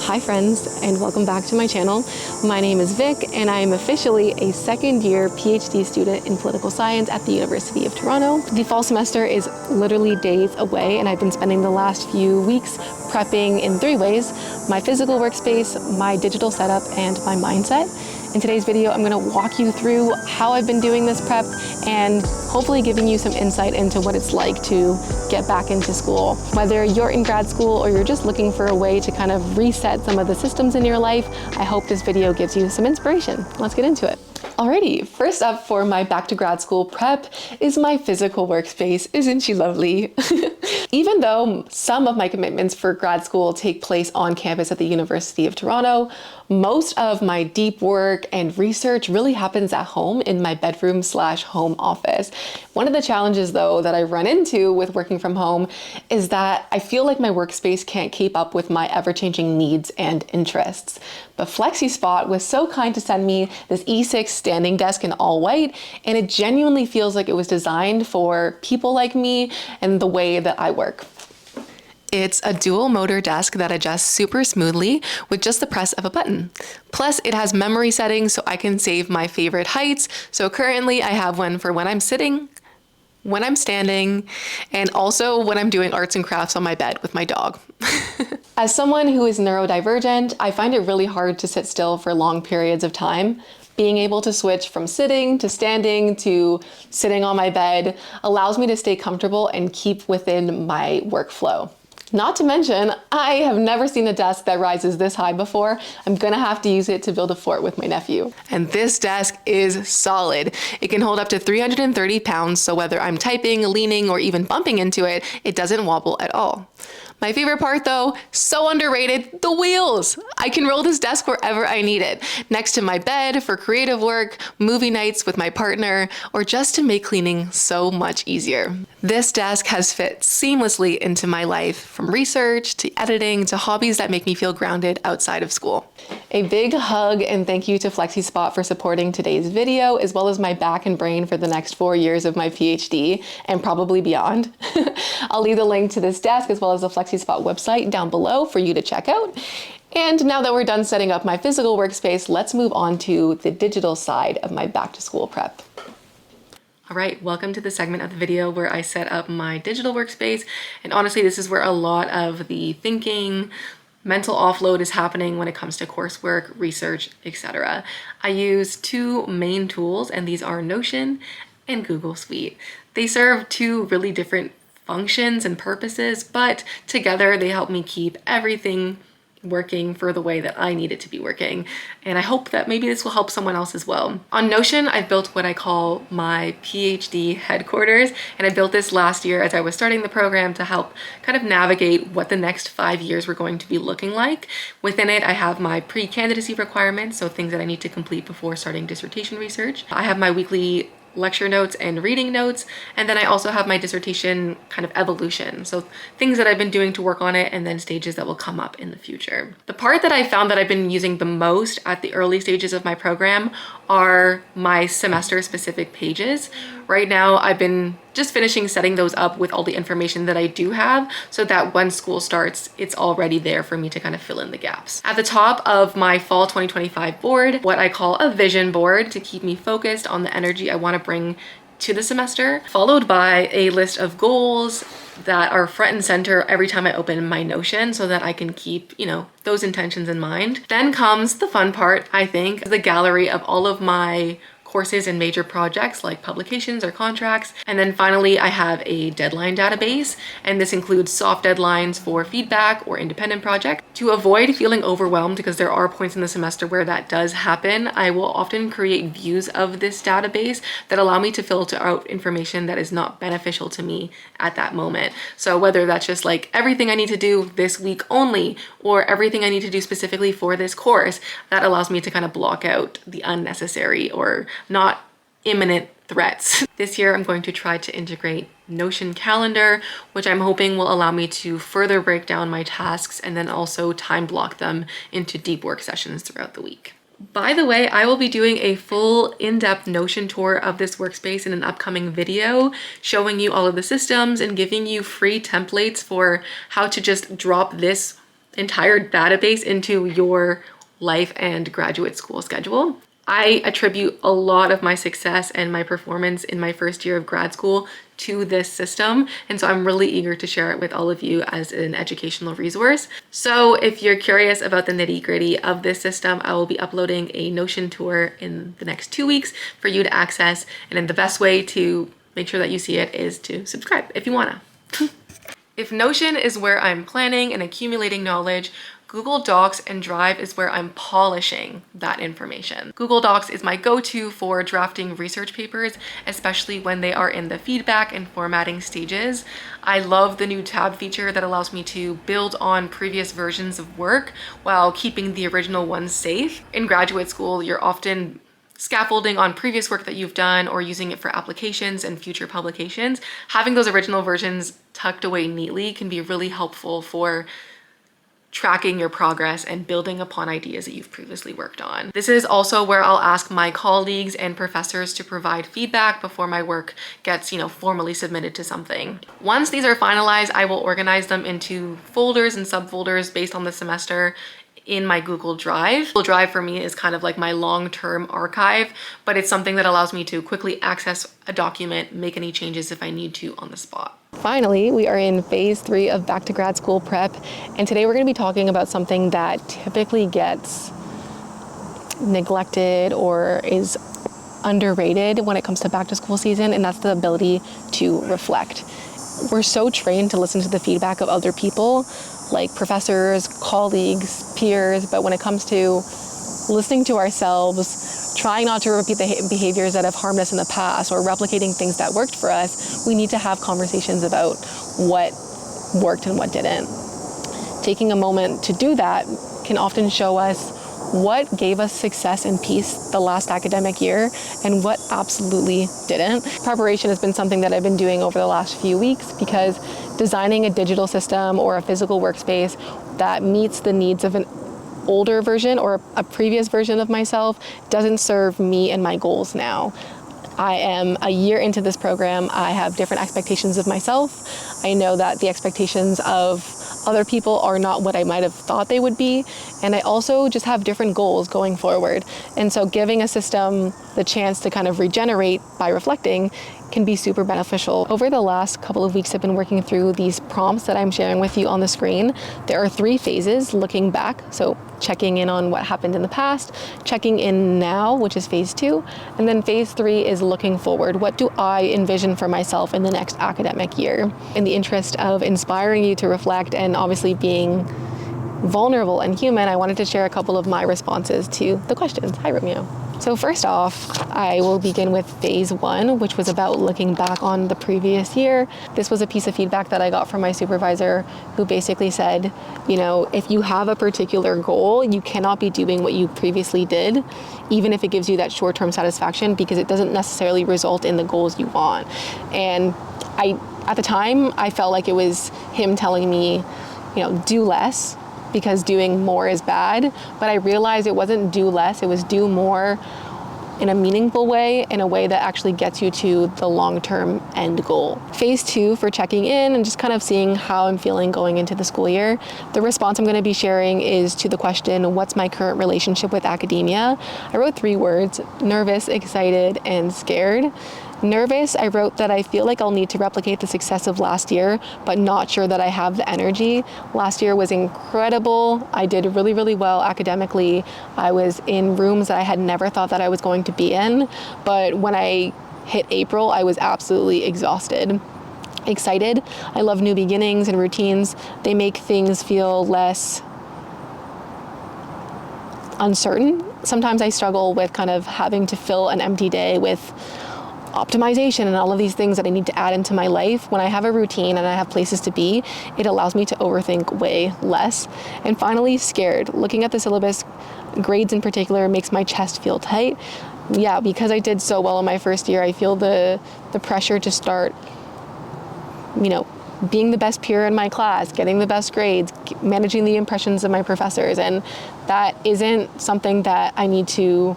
Hi friends, and welcome back to my channel. My name is Vic, and I am officially a second-year PhD student in political science at the University of Toronto. The fall semester is literally days away, and I've been spending the last few weeks prepping in 3 ways: my physical workspace, my digital setup, and my mindset. In today's video, I'm going to walk you through how I've been doing this prep and hopefully giving you some insight into what it's like to get back into school. Whether you're in grad school or you're just looking for a way to kind of reset some of the systems in your life, I hope this video gives you some inspiration. Let's get into it. Alrighty, first up for my back to grad school prep is my physical workspace. Isn't she lovely? Even though some of my commitments for grad school take place on campus at the University of Toronto, most of my deep work and research really happens at home in my bedroom/home office. One of the challenges though that I run into with working from home is that I feel like my workspace can't keep up with my ever-changing needs and interests. But FlexiSpot was so kind to send me this E6 standing desk in all white, and it genuinely feels like it was designed for people like me and the way that I work. It's a dual motor desk that adjusts super smoothly with just the press of a button. Plus, it has memory settings so I can save my favorite heights. So currently I have one for when I'm sitting, when I'm standing, and also when I'm doing arts and crafts on my bed with my dog. As someone who is neurodivergent, I find it really hard to sit still for long periods of time. Being able to switch from sitting to standing to sitting on my bed allows me to stay comfortable and keep within my workflow. Not to mention, I have never seen a desk that rises this high before. I'm gonna have to use it to build a fort with my nephew. And this desk is solid. It can hold up to 330 pounds, so whether I'm typing, leaning, or even bumping into it, it doesn't wobble at all. My favorite part though, so underrated, the wheels. I can roll this desk wherever I need it, next to my bed for creative work, movie nights with my partner, or just to make cleaning so much easier. This desk has fit seamlessly into my life, from research to editing to hobbies that make me feel grounded outside of school. A big hug and thank you to FlexiSpot for supporting today's video, as well as my back and brain for the next 4 years of my PhD and probably beyond. I'll leave the link to this desk as well as the FlexiSpot website down below for you to check out. And now that we're done setting up my physical workspace, let's move on to the digital side of my back to school prep. All right, welcome to the segment of the video where I set up my digital workspace. And honestly, this is where a lot of the thinking, mental offload is happening when it comes to coursework, research, etc. I use 2 main tools, and these are Notion and Google Suite. They serve 2 really different functions and purposes, but together they help me keep everything working for the way that I need it to be working. And I hope that maybe this will help someone else as well. On Notion, I've built what I call my PhD headquarters, and I built this last year as I was starting the program to help kind of navigate what the next 5 years were going to be looking like. Within it, I have my pre-candidacy requirements, so things that I need to complete before starting dissertation research. I have my weekly lecture notes and reading notes, and then I also have my dissertation kind of evolution, so things that I've been doing to work on it and then stages that will come up in the future. The part that I found that I've been using the most at the early stages of my program are my semester specific pages. Right now I've been just finishing setting those up with all the information that I do have so that when school starts, it's already there for me to kind of fill in the gaps. At the top of my fall 2025 board, what I call a vision board to keep me focused on the energy I want to bring to the semester, followed by a list of goals that are front and center every time I open my Notion so that I can keep, those intentions in mind. Then comes the fun part, I think, the gallery of all of my courses and major projects like publications or contracts. And then finally, I have a deadline database, and this includes soft deadlines for feedback or independent projects. To avoid feeling overwhelmed, because there are points in the semester where that does happen, I will often create views of this database that allow me to filter out information that is not beneficial to me at that moment. So whether that's just like everything I need to do this week only, or everything I need to do specifically for this course, that allows me to kind of block out the unnecessary or not imminent threats. This year, I'm going to try to integrate Notion calendar, which I'm hoping will allow me to further break down my tasks and then also time block them into deep work sessions throughout the week. By the way, I will be doing a full in-depth Notion tour of this workspace in an upcoming video, showing you all of the systems and giving you free templates for how to just drop this entire database into your life and graduate school schedule. I attribute a lot of my success and my performance in my first year of grad school to this system. And so I'm really eager to share it with all of you as an educational resource. So if you're curious about the nitty-gritty of this system, I will be uploading a Notion tour in the next 2 weeks for you to access. And then the best way to make sure that you see it is to subscribe if you wanna. If Notion is where I'm planning and accumulating knowledge, Google Docs and Drive is where I'm polishing that information. Google Docs is my go-to for drafting research papers, especially when they are in the feedback and formatting stages. I love the new tab feature that allows me to build on previous versions of work while keeping the original ones safe. In graduate school, you're often scaffolding on previous work that you've done or using it for applications and future publications. Having those original versions tucked away neatly can be really helpful for tracking your progress and building upon ideas that you've previously worked on. This is also where I'll ask my colleagues and professors to provide feedback before my work gets, formally submitted to something. Once these are finalized, I will organize them into folders and subfolders based on the semester in my Google Drive. Google Drive for me is kind of like my long-term archive, but it's something that allows me to quickly access a document, make any changes if I need to on the spot. Finally, we are in phase 3 of back to grad school prep, and today we're going to be talking about something that typically gets neglected or is underrated when it comes to back to school season, and that's the ability to reflect. We're so trained to listen to the feedback of other people, like professors, colleagues, peers, but when it comes to listening to ourselves, trying not to repeat the behaviors that have harmed us in the past or replicating things that worked for us, we need to have conversations about what worked and what didn't. Taking a moment to do that can often show us what gave us success and peace the last academic year and what absolutely didn't. Preparation has been something that I've been doing over the last few weeks because designing a digital system or a physical workspace that meets the needs of an older version or a previous version of myself doesn't serve me and my goals now. I am a year into this program. I have different expectations of myself. I know that the expectations of other people are not what I might have thought they would be. And I also just have different goals going forward. And so giving a system the chance to kind of regenerate by reflecting can be super beneficial. Over the last couple of weeks, I've been working through these prompts that I'm sharing with you on the screen. There are 3 phases: looking back, so checking in on what happened in the past, checking in now, which is phase 2, and then phase 3 is looking forward. What do I envision for myself in the next academic year? In the interest of inspiring you to reflect and obviously being vulnerable and human, I wanted to share a couple of my responses to the questions. Hi, Romeo. So first off, I will begin with phase 1, which was about looking back on the previous year. This was a piece of feedback that I got from my supervisor who basically said, if you have a particular goal, you cannot be doing what you previously did, even if it gives you that short-term satisfaction, because it doesn't necessarily result in the goals you want. And at the time, I felt like it was him telling me, do less, because doing more is bad. But I realized it wasn't do less, it was do more in a meaningful way, in a way that actually gets you to the long-term end goal. Phase 2 for checking in and just kind of seeing how I'm feeling going into the school year. The response I'm going to be sharing is to the question, what's my current relationship with academia? I wrote 3 words: nervous, excited, and scared. Nervous, I wrote that I feel like I'll need to replicate the success of last year, but not sure that I have the energy. Last year was incredible. I did really, really well academically. I was in rooms that I had never thought that I was going to be in, but when I hit April, I was absolutely exhausted. Excited, I love new beginnings and routines. They make things feel less uncertain. Sometimes I struggle with kind of having to fill an empty day with optimization and all of these things that I need to add into my life. When I have a routine and I have places to be, it allows me to overthink way less. And finally, scared. Looking at the syllabus, grades in particular, makes my chest feel tight. Yeah, because I did so well in my first year, I feel the pressure to start, being the best peer in my class, getting the best grades, managing the impressions of my professors. And that isn't something that I need to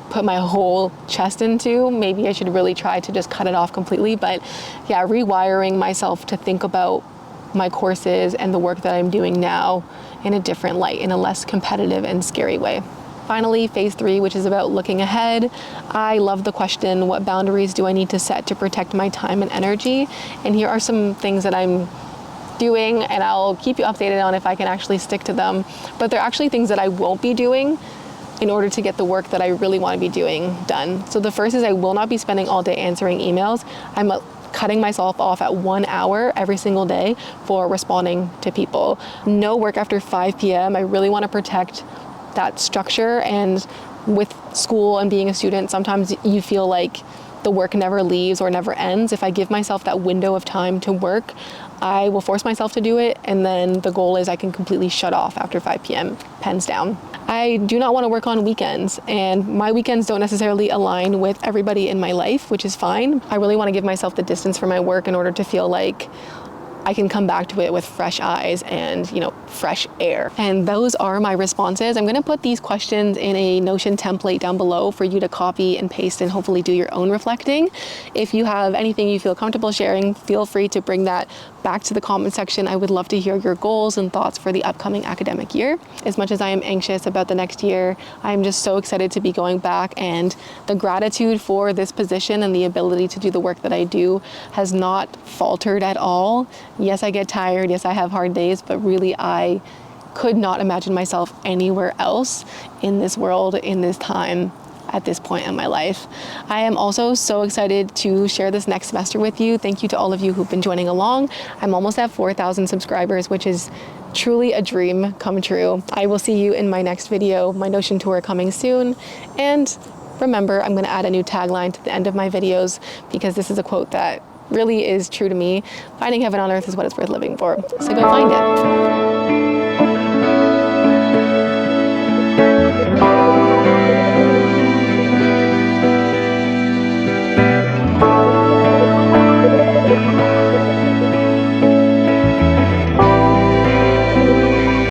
put my whole chest into. Maybe I should really try to just cut it off completely. But yeah, rewiring myself to think about my courses and the work that I'm doing now in a different light, in a less competitive and scary way. Finally, phase 3, which is about looking ahead. I love the question, what boundaries do I need to set to protect my time and energy? And here are some things that I'm doing, and I'll keep you updated on if I can actually stick to them. But they're actually things that I won't be doing in order to get the work that I really want to be doing done. So the first is I will not be spending all day answering emails. I'm cutting myself off at 1 hour every single day for responding to people. No work after 5 p.m. I really want to protect that structure. And with school and being a student, sometimes you feel like the work never leaves or never ends. If I give myself that window of time to work, I will force myself to do it, and then the goal is I can completely shut off after 5 p.m., pens down. I do not want to work on weekends, and my weekends don't necessarily align with everybody in my life, which is fine. I really want to give myself the distance for my work in order to feel like I can come back to it with fresh eyes and, fresh air. And those are my responses. I'm going to put these questions in a Notion template down below for you to copy and paste and hopefully do your own reflecting. If you have anything you feel comfortable sharing, feel free to bring that back to the comment section. I would love to hear your goals and thoughts for the upcoming academic year. As much as I am anxious about the next year, I'm just so excited to be going back, and the gratitude for this position and the ability to do the work that I do has not faltered at all. Yes, I get tired. Yes, I have hard days, but really I could not imagine myself anywhere else in this world, in this time, at this point in my life. I am also so excited to share this next semester with you. Thank you to all of you who've been joining along. I'm almost at 4,000 subscribers, which is truly a dream come true. I will see you in my next video, my Notion tour coming soon. And remember, I'm going to add a new tagline to the end of my videos because this is a quote that really is true to me. Finding heaven on earth is what it's worth living for. So go find it.